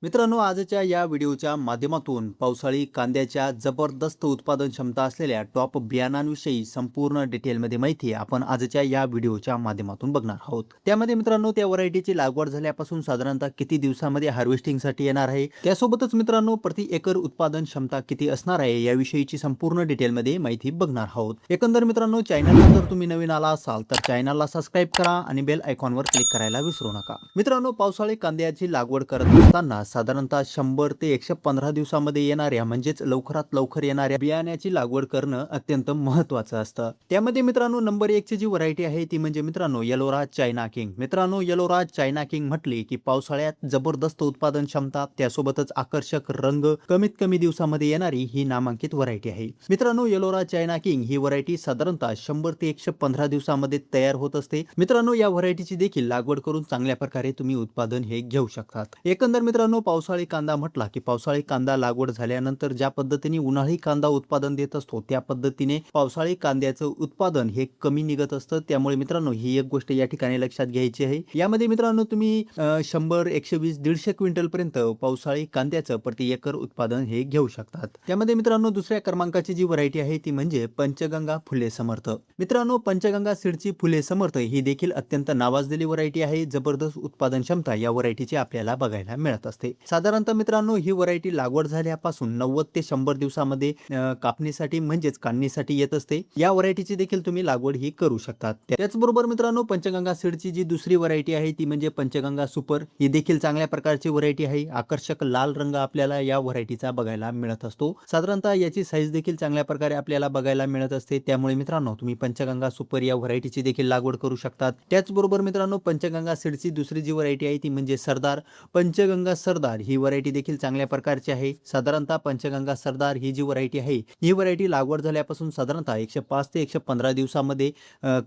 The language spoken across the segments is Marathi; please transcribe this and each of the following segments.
मित्रांनो, आजच्या या व्हिडिओच्या माध्यमातून पावसाळी कांद्याच्या जबरदस्त उत्पादन क्षमता असलेल्या टॉप बियाणांविषयी संपूर्ण डिटेलमध्ये माहिती आपण आजच्या या व्हिडिओच्या माध्यमातून बघणार आहोत। त्यामध्ये मित्रांनो, त्या व्हरायटीची लागवड झाल्यापासून साधारणतः किती दिवसांमध्ये हार्वेस्टिंगसाठी येणार आहे, त्यासोबतच मित्रांनो प्रति एकर उत्पादन क्षमता किती असणार आहे याविषयीची संपूर्ण डिटेलमध्ये माहिती बघणार आहोत। एकंदर मित्रांनो, चॅनलला जर तुम्ही नवीन आला असाल तर चॅनलला सबस्क्राइब करा आणि बेल आयकॉनवर क्लिक करायला विसरू नका। मित्रांनो, पावसाळी कांद्याची लागवड करत असताना साधारणतः 100 ते 115 दिवसांमध्ये येणाऱ्या म्हणजेच लवकरात लवकर येणाऱ्या बियाण्याची लागवड करणं अत्यंत महत्त्वाचं असतं। त्यामध्ये मित्रांनो नंबर 1 ची जी व्हरायटी आहे ती म्हणजे मित्रांनो येलोरा चायना किंग। मित्रांनो, येलोरा चायना किंग म्हटली की पावसाळ्यात जबरदस्त उत्पादन क्षमता त्यासोबतच आकर्षक रंग कमीत कमी दिवसांमध्ये येणारी ही नामांकित व्हरायटी आहे। मित्रांनो, येलोरा चायना किंग ही व्हरायटी साधारणतः 100 ते 115 दिवसांमध्ये तयार होत असते। मित्रांनो, या व्हरायटीची देखील लागवड करून चांगल्या प्रकारे तुम्ही उत्पादन हे घेऊ शकतात। एकंदर मित्रांनो, पावसाळी कांदा म्हटला की पावसाळी कांदा लागवड झाल्यानंतर ज्या पद्धतीने उन्हाळी कांदा उत्पादन देत असतो त्या पद्धतीने पावसाळी कांद्याचं उत्पादन हे कमी निघत असतं। त्यामुळे मित्रांनो ही एक गोष्ट या ठिकाणी लक्षात घ्यायची आहे। यामध्ये मित्रांनो तुम्ही 100, 120, 150 क्विंटल पर्यंत पावसाळी कांद्याचं प्रति एकर उत्पादन हे घेऊ शकतात। त्यामध्ये मित्रांनो दुसऱ्या क्रमांकाची जी व्हरायटी आहे ती म्हणजे पंचगंगा फुले समर्थ। मित्रांनो, पंचगंगा सीडची फुले समर्थ ही देखील अत्यंत नावाजलेली व्हरायटी आहे। जबरदस्त उत्पादन क्षमता या व्हरायटीची आपल्याला बघायला मिळत असते। साधारणतः मित्रांनो ही व्हरायटी लागवड झाल्यापासून 90 ते 100 दिवसांमध्ये कापणीसाठी म्हणजेच काढणीसाठी येत असते। या व्हरायटीची देखील तुम्ही लागवड ही करू शकतात। त्याचबरोबर मित्रांनो पंचगंगा सीडची जी दुसरी व्हरायटी आहे ती म्हणजे पंचगंगा सुपर। ही देखील चांगल्या प्रकारची व्हरायटी आहे। आकर्षक लाल रंग आपल्याला या व्हरायटीचा बघायला मिळत असतो। साधारणतः याची साईज देखील चांगल्या प्रकारे आपल्याला बघायला मिळत असते। त्यामुळे मित्रांनो तुम्ही पंचगंगा सुपर या व्हरायटीची देखील लागवड करू शकतात। त्याचबरोबर मित्रांनो पंचगंगा सीडची दुसरी जी व्हरायटी आहे ती म्हणजे सरदार। पंचगंगा सरदार ही व्हरायटी देखील चांगल्या प्रकारची आहे। साधारणतः पंचगंगा सरदार ही जी व्हरायटी आहे ही व्हरायटी लागवड झाल्यापासून साधारणतः 105 ते 115 दिवसांमध्ये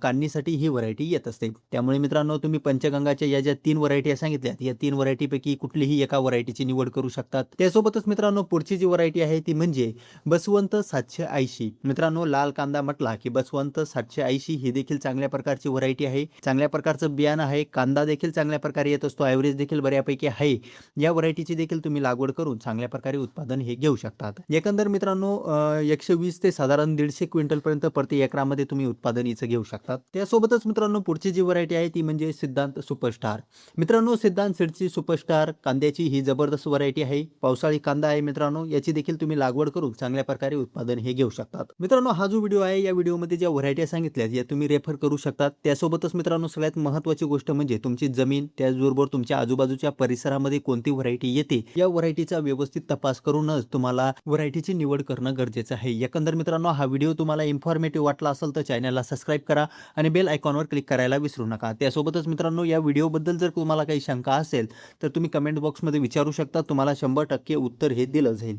काढणीसाठी ही व्हरायटी येत असते। त्यामुळे मित्रांनो तुम्ही पंचगंगाच्या या ज्या 3 व्हरायटी सांगितल्यात या 3 व्हरायटीपैकी कुठलीही एका व्हरायटीची निवड करू शकतात। त्यासोबतच मित्रांनो पुढची जी व्हरायटी आहे ती म्हणजे बसवंत 780। मित्रांनो, लाल कांदा म्हटला की बसवंत 780 ही देखील चांगल्या प्रकारची व्हरायटी आहे। चांगल्या प्रकारचं बियाणं आहे। कांदा देखील चांगल्या प्रकारे येत असतो। ॲव्हरेज देखील बऱ्यापैकी आहे। या व्हरायटीची देखील तुम्ही लागवड करून चांगल्या प्रकारे उत्पादन हे घेऊ शकतात। एकंदर मित्रांनो 120 ते साधारण 150 क्विंटल पर्यंत प्रति एकरामध्ये तुम्ही उत्पादन हिचं घेऊ शकतात। त्यासोबतच मित्रांनो पुढची जी व्हरायटी आहे ती म्हणजे सिद्धांत सुपरस्टार। मित्रांनो, सिद्धांत सीडची सुपरस्टार कांद्याची ही जबरदस्त व्हरायटी आहे। पावसाळी कांदा आहे मित्रांनो, याची देखील तुम्ही लागवड करून चांगल्या प्रकारे उत्पादन हे घेऊ शकतात। मित्रांनो, हा जो व्हिडिओ आहे या व्हिडिओमध्ये ज्या व्हरायटी सांगितल्यात या तुम्ही रेफर करू शकतात। त्यासोबतच मित्रांनो सगळ्यात महत्त्वाची गोष्ट म्हणजे तुमची जमीन त्याचबरोबर तुमच्या आजूबाजूच्या परिसरामध्ये कोणती व्हरायटी येते या व्हरायटीचा व्यवस्थित तपास करूनच तुम्हाला व्हरायटीची निवड करणं गरजेचं आहे। एकंदर मित्रांनो हा व्हिडिओ तुम्हाला इन्फॉर्मेटिव्ह वाटला असेल तर चॅनलला सबस्क्राइब करा आणि बेल आयकॉनवर क्लिक करायला विसरू नका। त्यासोबतच मित्रांनो या व्हिडिओबद्दल जर तुम्हाला काही शंका असेल तर तुम्ही कमेंट बॉक्समध्ये विचारू शकता। तुम्हाला 100% उत्तर हे दिलं जाईल।